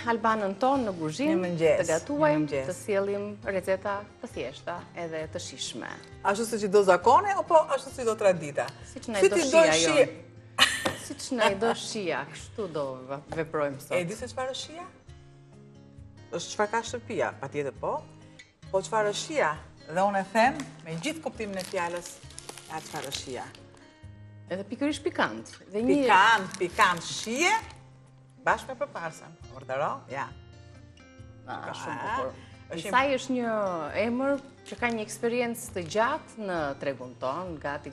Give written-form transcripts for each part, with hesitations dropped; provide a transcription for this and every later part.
Albanën tonë në kuzhinë, të gatuajmë, të sjellim receta të thjeshta edhe të shijshme. Ashtu si që do zakone, apo ashtu si do tradita? Siç na do shija jonë. Siç na do shija, kështu do veprojmë sot. E di se çfarë është shija? Është çfarë ka shtëpia, patjetër po. Po çfarë është shija? Dhe unë e them me gjithë kuptimin e fjalës, çfarë është shija. Edhe pikërisht pikant. Pikant, shije, bashkë me përparsën. Ordero? Ja. Ka shumë bukur. Isaj është një emër që ka një eksperiencë të gjatë në tregun tonë, gati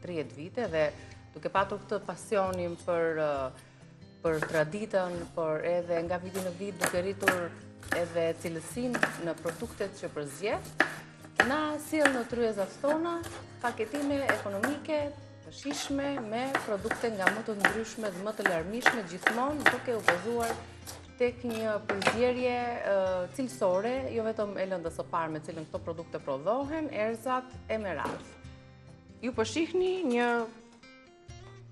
30 vite, dhe duke patur këtë pasionin për traditën, por edhe nga viti në vit duke rritur edhe cilësinë në produktet që përzgjedh, na sjell në tryezat tona paketime ekonomike të shijshme me produkte nga më të ndryshme dhe më të larmishme, gjithmonë duke u bazuar tek një përzgjedhje cilësore, jo vetëm e lëndës së parë me cilën këto produkte prodhohen, erëzat e me radhë. Ju po shihni një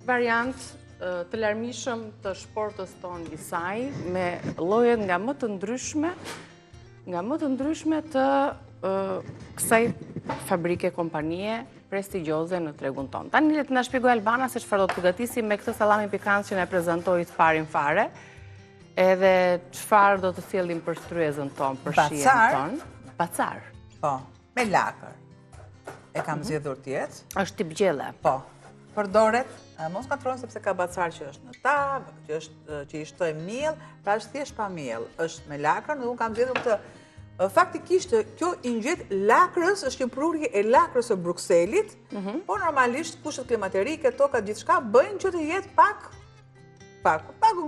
variant të larmishëm të shportës tonë Isaj, me lloje nga më të ndryshme të kësaj fabrike kompanie prestigjioze në tregun tonë. Tani le të na shpjegoj Albana se çfarë do të përgatisim me këtë sallami pikant që na prezantoi të parin fare, edhe çfarë do të sjellim për stryezën tonë, për shijen tonë. Bacar. Po, me lakër. E kam zgjedhur tjetë. Është tip gjelle. Po. Përdoret, mos katroni sepse ka bacar që është në tavë, që i shtoj miell, pra është thjesht pa miell. Është me lakër, dhe unë kam zgjedhur këtë. Faktikisht, kjo i ngjet lakrës, është një prurje e lakrës së Brukselit, po normalisht kushtet klimaterike, toka, gjithçka bëjnë që të jetë pak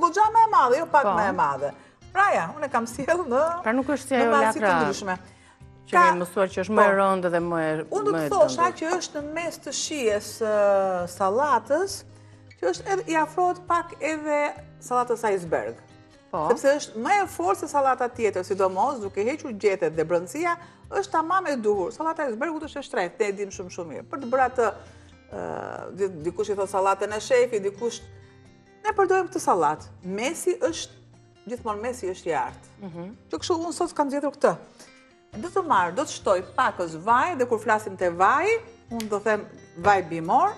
goxha më e madhe, jo pak më e madhe. Pra ja, unë e kam sjell në pra nuk është si ajo lakra që kemi mësuar që është më e rëndë dhe më e unë do të thosha që është në mes të shijes sallatës, që është edhe i afrohet pak edhe sallatës iceberg. Sepse është më e fortë se sallata tjetër, sidomos duke hequr gjethet dhe brëndësia, është tamam e duhur. Sallata e icebergut është e shtrenjtë, ne e dim shumë mirë. Për të bërë atë, dikush i thot sallatën e shefit, dikush ne përdorim këtë sallatë. Gjithmonë mesi është i artë. Që kështu unë sot kam zgjedhur këtë. Do të shtoj pakës vaj, dhe kur flasim te vaj, unë do them vaj bimor.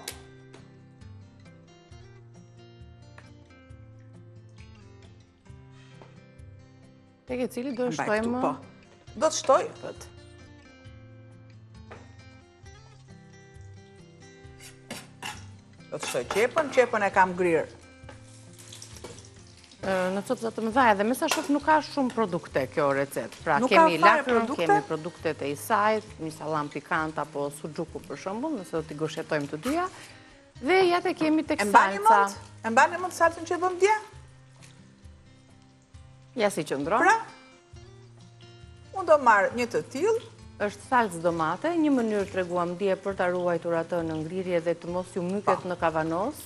Tek e cili do shtojmë? Do të shtoj. Do të shtoj qepën e kam grirë. Në copëza të mëdha, edhe me sa shoh nuk ka shumë produkte kjo recetë. Pra kemi lakrën, kemi produktet e Isajt, një sallam pikant apo suxhuku për shembull, nëse do t'i goshetojmë të dyja. Dhe ja te kemi tek salca. E mbani mend salcën që bëm dje? Ja si qëndron. Pra, unë do marrë një të tillë. Është salcë domate, një mënyrë treguam dje për ta ruajtur atë në ngrirje dhe të mos ju myket në kavanos,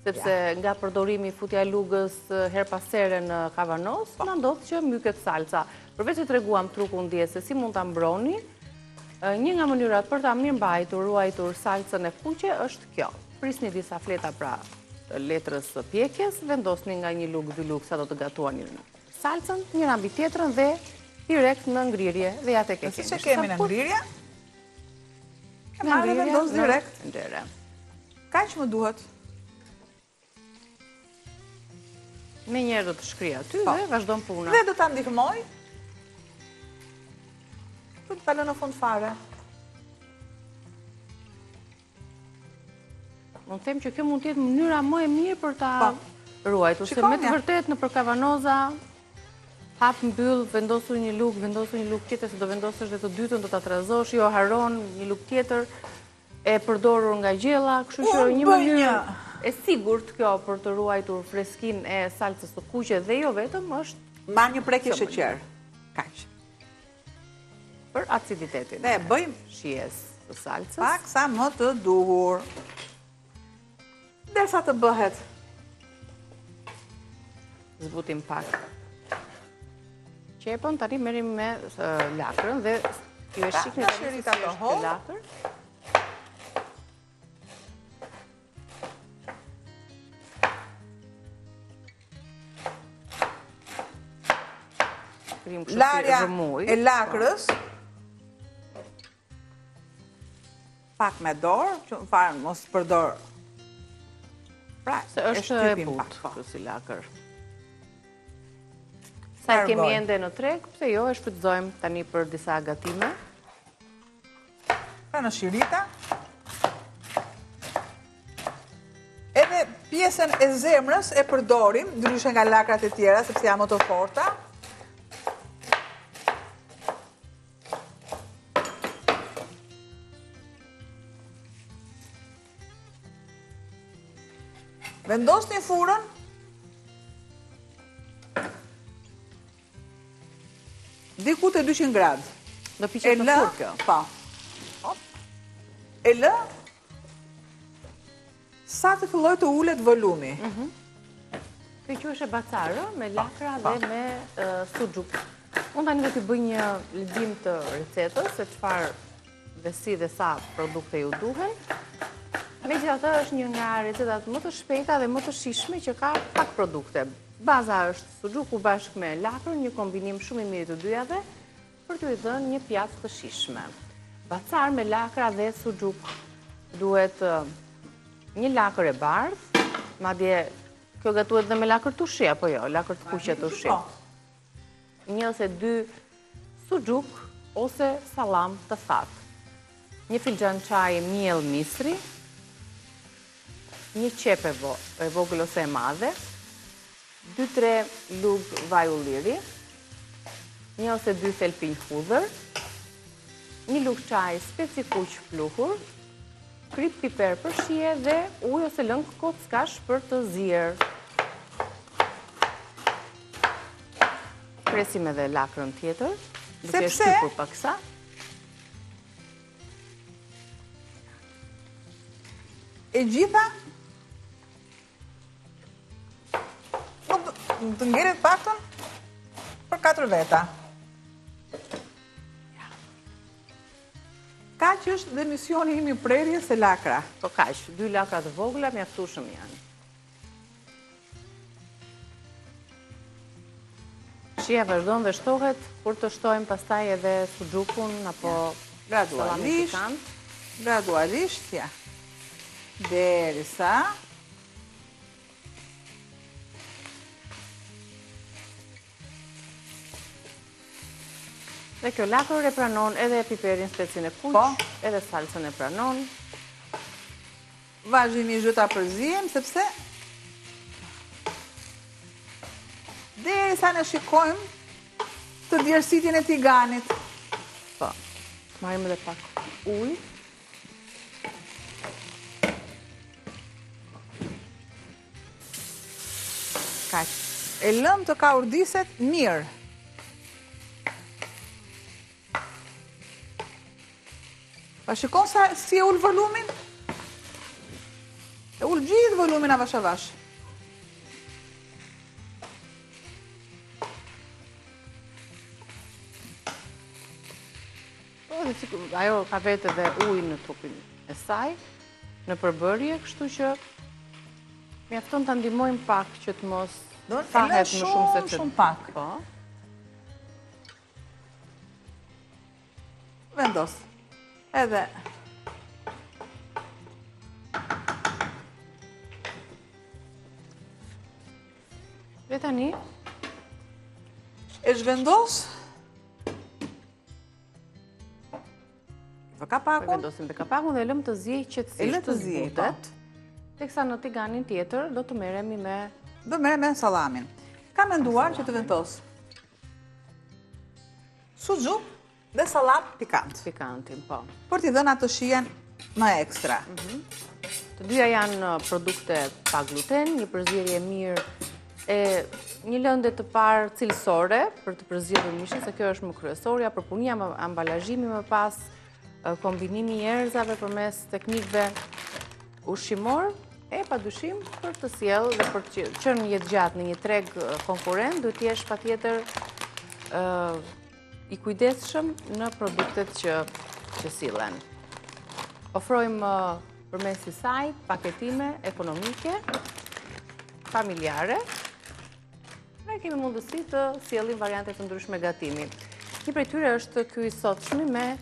sepse nga përdorimi futja e lugës her pas here në kavanos, na ndodh që myket salca. Përveç se treguam trukun dje se si mund ta mbroni, një nga mënyrat për ta mirëmbajtur, ruajtur salcën e kuqe është kjo. Prisni disa fleta pra letrës së pjekjes, vendosni nga një lugë dy lugë sa do të gatuani salcën, njëra mbi tjetrën dhe direkt në ngrirje dhe ja tek e kemi. Si që kemi në ngrirje? E marrë dhe vendos direkt. Kaq më duhet. Me njerë do të shkria aty dhe vazhdon puna. Dhe do ta ndihmoj. Do të kalon në fund fare. Mund të them që kjo mund të jetë mënyra më e mirë për ta ruajtur, se me të vërtet në për kavanoza hap mbyll, vendosur një lugë tjetër, se do vendosësh dhe të dytën, do ta trazosh, jo haron një lugë tjetër e përdorur nga gjella, kështu që një mënyrë e sigurt kjo për të ruajtur freskinë e salcës së kuqe dhe jo vetëm është marr një prekje sheqer. Kaq. Për aciditetin. Ne bëjmë shijes së salcës. Pak sa më të duhur. Derisa të bëhet. Zbutim pak qepën, tani merrim me lakrën dhe ju e shikni tani si është lakër. shkrim kështu si rëmuj. Larja e lakrës, pak me dorë, që në farë mos përdor. Pra, se është e butë, kështu si lakër. Sa i kemi ende në treg, pse jo e shfrytëzojmë tani për disa gatime. Pra në shirita. Edhe pjesën e zemrës e përdorim, ndryshe nga lakrat e tjera, sepse janë më të forta. Vendosni furën. Diku të 200 gradë. Do piqet në furë kjo? Pa. E lë, sa të filloj të ullet volumi. Kjo që është e bacarë, me lakra dhe me suxhuk. Unë tani do t'i bëj një lexim të recetës, se çfarë dhe si dhe sa produkte ju duhen. Megjithatë është një nga recetat më të shpejta dhe më të shijshme që ka pak produkte. Baza është suxhuku bashkë me lakrën, një kombinim shumë i mirë të dyjave për t'ju dhënë një pjatë të shijshme. Bacar me lakra dhe suxhuk. Duhet një lakër e bardhë, madje kjo gatuhet dhe me lakër tushi, apo jo, lakër të kuqe tushi. Një ose dy suxhuk ose sallam të thatë. Një filxhan çaj miell misri, një qep e vogël ose e madhe, 2-3 lugë vaj ulliri, një ose 2 thelpinj hudhër, një lugë çaj speci kuq pluhur, krip piper për shije dhe ujë ose lëng kockash për të zier. Presim edhe lakrën tjetër, duke shtypur paksa. E gjitha të ngeret paktën për 4 veta. Kaq është dhe misioni imi prerjes e lakra. Po kaq, 2 lakra të vogla mjaftueshëm janë. Shija vazhdon dhe shtohet kur të shtojmë pastaj edhe suxhukun apo gradualisht, ja. Derisa dhe kjo lakër e pranon edhe piperin specin e kuq, edhe salsën e pranon. Vazhdimisht ta përzijem, sepse derisa ne shikojmë të djersitjen e tiganit. Po, marrim edhe pak ujë. Kaq. E lëm të kaurdiset mirë. Pa shikon si e ullë volumin? E ullë gjithë volumin avash avash. Ajo ka vetë dhe ujë në trupin e saj, në përbërje, kështu që mjafton të ndihmojmë pak që të mos fahet më shumë se që... Shumë pak. Po. Vendos. Edhe. Dhe tani? E zhvendos. Kapakun. Vendosim dhe kapakun dhe lëm të zjej qetësisht të zbutet. Teksa në tiganin tjetër do të merremi me... Do merrem me sallamin. Kam menduar që të vendos suxhuk dhe sallat pikant. Pikantin, po. Për t'i dhënë atë shijen më ekstra. Të dyja janë produkte pa gluten, një përzierje mirë e një lëndë të parë cilësore për të përzierur mishin, se kjo është më kryesorja, përpunia, ambalazhimi më pas, kombinimi i erëzave përmes teknikëve ushqimor, e padyshim për të sjellë dhe për të qenë jetë gjatë në një treg konkurrent, duhet të jesh patjetër i kujdesshëm në produktet që sillen. Ofrojmë përmes saj paketime ekonomike, familjare, ndryshme, kemi mundësi të sjellim variante të ndryshme gatimi. Një prej tyre është ky i sotshmi me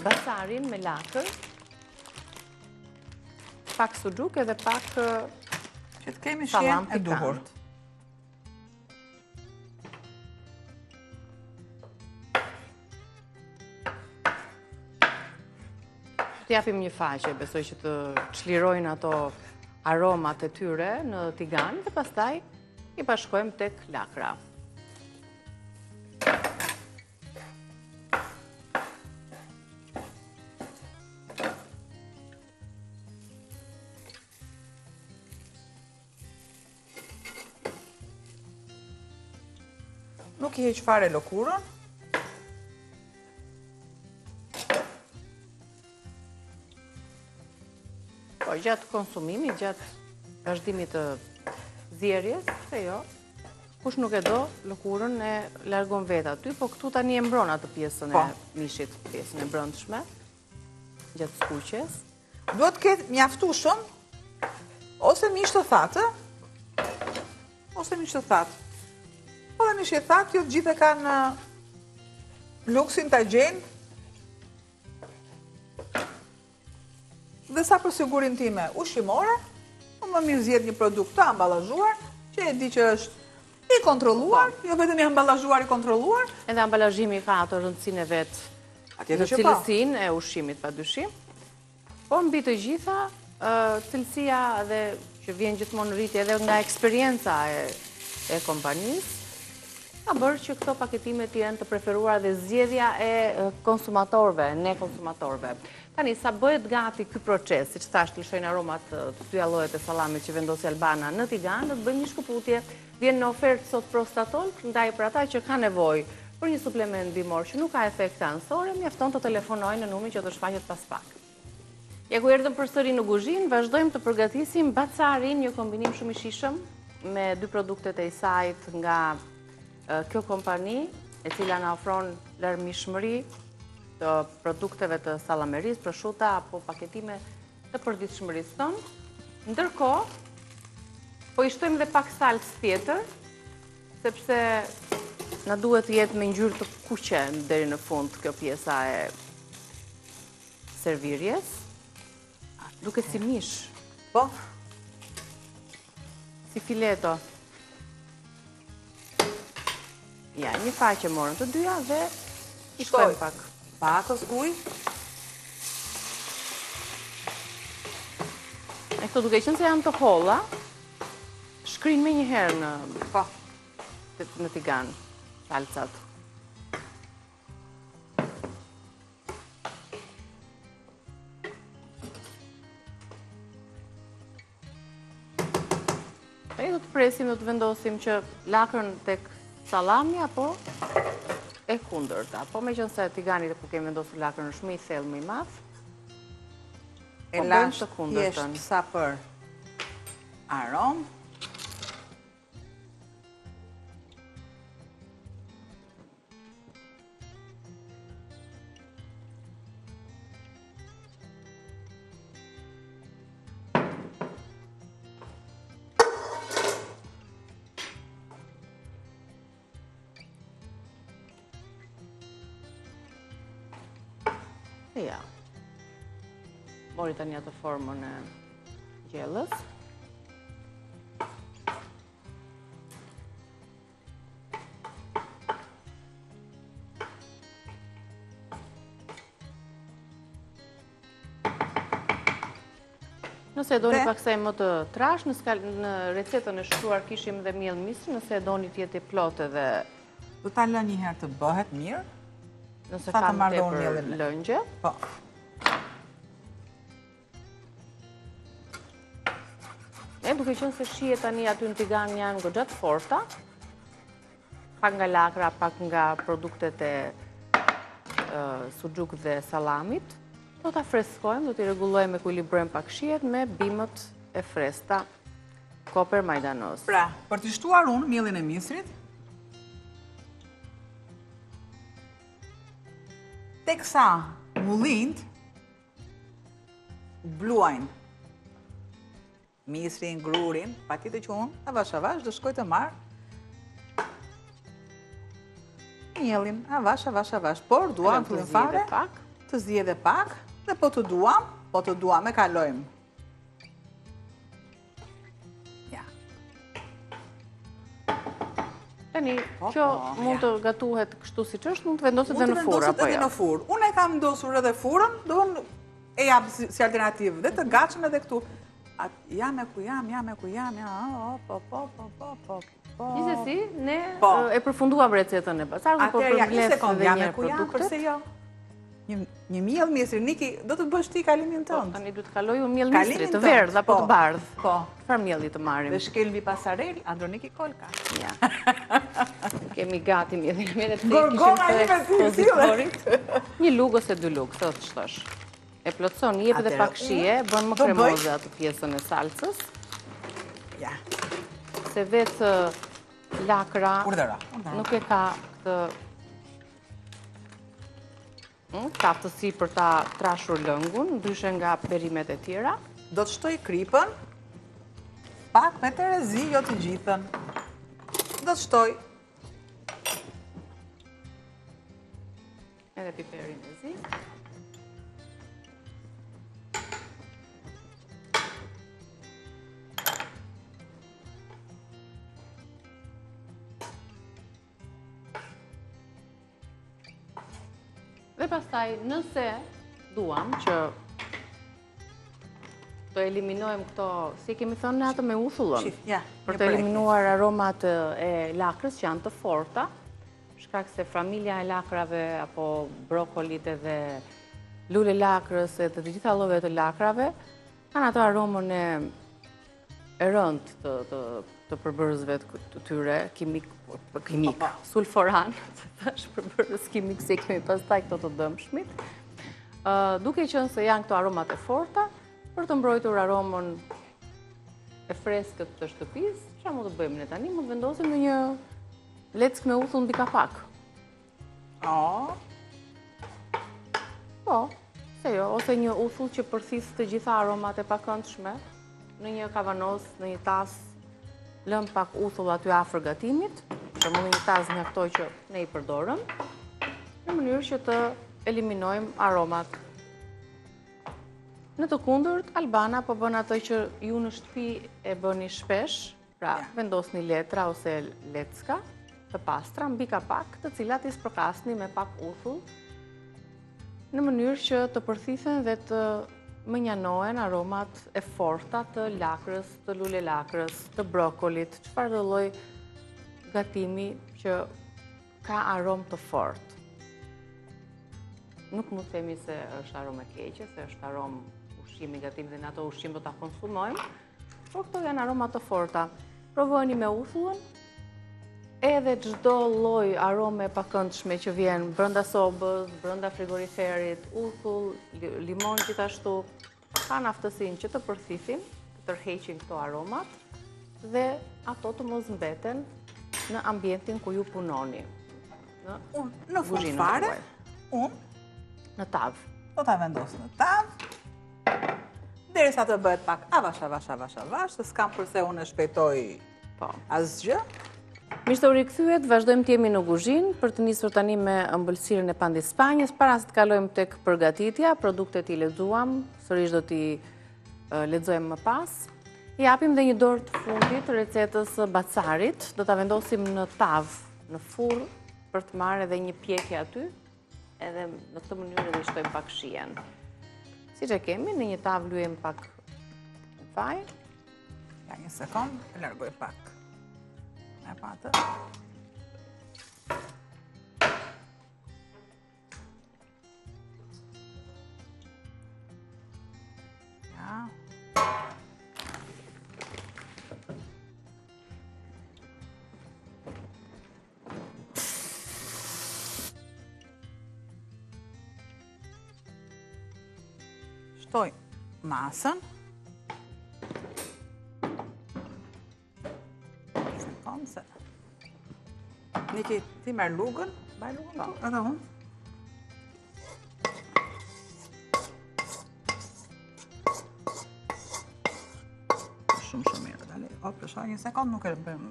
basarin me lakër, pak suxhuk edhe pak që të kemi shijen e duhur. Të japim një faqe, besoj që të çlirojnë ato aromat e tyre në tigan dhe pastaj i bashkojmë tek lakra. Nuk i heq fare lëkurën. Po, gjatë konsumimit, gjatë vazhdimit të zjerjes, se jo, kush nuk e do, lëkurën e largon vetë aty, po këtu tani e mbron atë pjesën e mishit, pjesën e brendshme, gjatë skuqjes. Duhet të ketë mjaftueshëm, ose mish të thatë, ose mish të thatë. Po dhe mish të thatë, jo të gjithë e kanë luksin të gjenë, dhe sa për sigurin time ushqimore, më mirë zjedh një produkt të ambalazhuar, që e di që është i kontrolluar, jo vetëm i ambalazhuar, i kontrolluar. Edhe ambalazhimi ka ato rëndësinë e vetë, në cilësinë e ushqimit pa dyshim. Po mbi të gjitha, cilësia dhe që vjen gjithmonë në rritje edhe nga eksperienca e kompanisë, ka bërë që këto paketimet janë të preferuar dhe zgjedhja e konsumatorëve, ne konsumatorëve. Tani, sa bëhet gati ky proces, siç thash, të lëshojnë aromat të dyja llojet e sallamit që vendosi Albana në tigan, do të bëjmë një shkëputje. Vjen në ofertë sot Prostatol, ndaj për ata që ka nevojë për një suplement ndihmor që nuk ka efekte anësore, mjafton të telefonojnë në numrin që do shfaqet pas pak. Ja ku erdhëm përsëri në kuzhinë, vazhdojmë të përgatisim bacarin, një kombinim shumë i shijshëm me dy produktet e isajt nga kjo kompani, e cila na ofron larmishmëri të produkteve të sallamerisë, prosciutto apo paketime të përditshmërisë tonë. Ndërkohë, po i shtojmë dhe pak salcë tjetër, sepse na duhet të jetë me ngjyrë të kuqe deri në fund kjo pjesa e servirjes. Duket si mish. Po. Si fileto. Ja, një faqe morën të dyja dhe i shtojmë pak. Pakës ujë. E këto duke qenë se janë të holla, shkrin me njëherë në tigan, salcat. E do të presim, do të vendosim që lakrën tek sallami apo e kundërta. Po me qënë se tigani ku kemi vendosur lakrën në shumë i thellë më i madh, e lash thjesht sa për aromë. Ja. Mori tani atë formën e gjellës. Nëse e doni pak sa më të trash, në recetën e shkruar kishim dhe miell misri, nëse e doni të jetë i plotë edhe... Do ta lë një herë të bëhet mirë. Nëse ka më tepër lëngje. Po. Duke qenë se shihet tani aty në tigan janë goxha të forta, pak nga lakra, pak nga produktet e suxhuk dhe sallamit, do ta freskojmë, do t'i rregullojmë, ekuilibrojmë pak shihet me bimët e freskëta koper majdanos. Pra, për t'i shtuar unë miellin e misrit, teksa mullint bluajnë misrin, grurin, patjetër që unë avash do shkoj të marr Mielin, avash. Por duam të fare të zjedhe pak, dhe po të duam e kalojmë. Ja. Tani, kjo mund të gatuhet kështu si që është, mund të vendoset edhe në furë, apo jo? Mund të vendoset edhe në furë. Unë e kam ndosur edhe furën, do në e jabë si alternativë, dhe të gatshëm edhe këtu. Jam e ku jam, Gjithsesi, ne e përfunduam recetën e pasardhë, po për vlefë dhe një produkte. Përse jo? Një miell misri, Niki, do të bësh ti kalimin tënd. Tani du të kaloj unë miell misri, të verdh apo të bardh. Po. Çfarë mielli të marrim? Dhe shkel mbi pasarel, Androniki Kolka. Ja. Kemi gati miellin. Gorgona ime si. Një lugë ose 2 lugë, thotë ç'thosh. E plotson, jep edhe pak shije, bën më kremoze atë pjesën e salcës. Ja. Se vetë lakra nuk e ka këtë aftësi për ta trashur lëngun, ndryshe nga perimet e tjera. Do të shtoj kripën, pak me terezi, jo të gjithën. Do të shtoj. Edhe piperin e zi. Dhe pastaj, nëse duam që të eliminojmë këto, si kemi thënë atë me uthullën, për të eliminuar aromat e lakrës që janë të forta, shkak se familja e lakrave apo brokolit edhe lule lakrës e të gjitha llojet të lakrave kanë ato aromën e rënd të përbërësve të tyre, kimik, sulforan, është përbërës kimik, se kemi pastaj këto të dëmshmit, duke qenë se janë këto aromat e forta, për të mbrojtur aromën e freskët të shtëpisë, çfarë mund të bëjmë ne tani? Mund të vendosim në një leckë me uthull mbi kapak. Po, se jo, ose një uthull që përthis të gjitha aromat e pakëndshme, në një kavanos, në një tas, lëm pak uthull aty afër gatimit, që mund një tas mjaftoj që ne i përdorëm, në mënyrë që të eliminojmë aromat. Në të kundërt, Albana po bën ato që ju në shtëpi e bëni shpesh, pra vendosni letra ose lecka të pastra mbi kapak, të cilat i sprokasni me pak uthull, në mënyrë që të përthithen dhe të mënjanohen aromat e forta të lakrës, të lule lakrës, të brokolit, çfarë do lloj gatimi që ka aromë të fortë. Nuk mund të themi se është aromë e keqe, se është aromë ushqimi gatim dhe në ato ushqim do ta konsumojmë, por këto janë aroma të forta. Provojeni me uthullën, edhe çdo lloj arome e pakëndshme që vjen brenda sobës, brenda frigoriferit, uthull, limon gjithashtu, kanë aftësinë që të përthithin, të tërheqin këto aromat dhe ato të mos mbeten në ambientin ku ju punoni. Në fund fare, unë në tavë. Do ta vendos në tavë, derisa të bëhet pak avash, se s'kam përse unë e shpejtoj asgjë. Mirë se u rikthyet, vazhdojmë të jemi në kuzhinë për të nisur tani me ëmbëlsirën e pandispanjës, para se të kalojmë tek përgatitja, produktet i lexuam, sërish do t'i lexojmë më pas. I japim dhe një dorë të fundit të recetës bacarit, do ta vendosim në tavë, në furrë për të marrë edhe një pjekje aty, edhe në këtë mënyrë edhe i shtojmë pak shijen. Siç e kemi, në një tavë lyejmë pak vaj. Ja, një sekond, e largoj pak. E patë. Ja. Shtoj masën. Se. Niki, ti merë lugën? Baj lugën tu? Edhe unë? Shumë mirë, dali. O, përshoj një sekund, nuk e bërëm.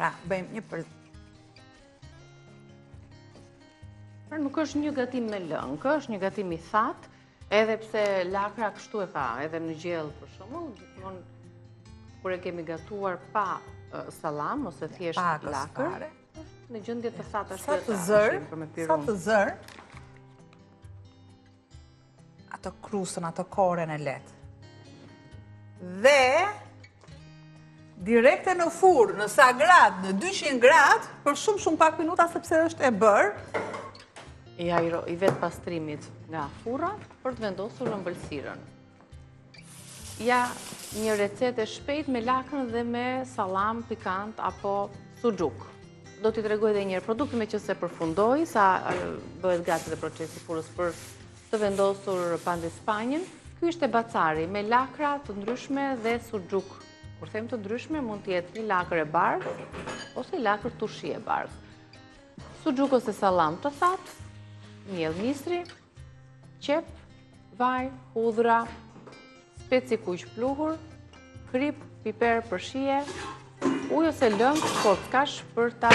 Pra, bëjmë një për... Pra, nuk është një gatim me lëngë, është një gatim i thatë, edhe pse lakra kështu e ka, edhe në gjellë për shembull, gjithmonë kur e kemi gatuar pa sallam ose thjesht lakër, në gjendje të thatë ashtu sa të zër, ato krusën, ato koren e letë. Dhe direkte në furrë, në sa gradë, në 200 gradë, për shumë pak minuta, sepse është e bërë. I vetë pastrimit nga furra për të vendosur ëmbëlsirën. Ja një recetë e shpejt me lakrën dhe me sallam pikant apo suxhuk. Do t'i tregoj edhe një herë produktin me që se përfundoj, sa bëhet gati dhe procesi furrës për të vendosur pandespanjen. Ky ishte bacari me lakra të ndryshme dhe suxhuk. Kur them të ndryshme, mund të jetë një lakër e bardhë ose një lakër tushi e bardhë. Suxhuk ose sallam të thatë, miell mistri, qep, vaj, hudhra, speci kuq pluhur, krip, piper për shije, ujë ose lëng kockash për ta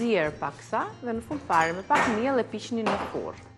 zier paksa dhe në fund fare me pak miell e piqni në furrë.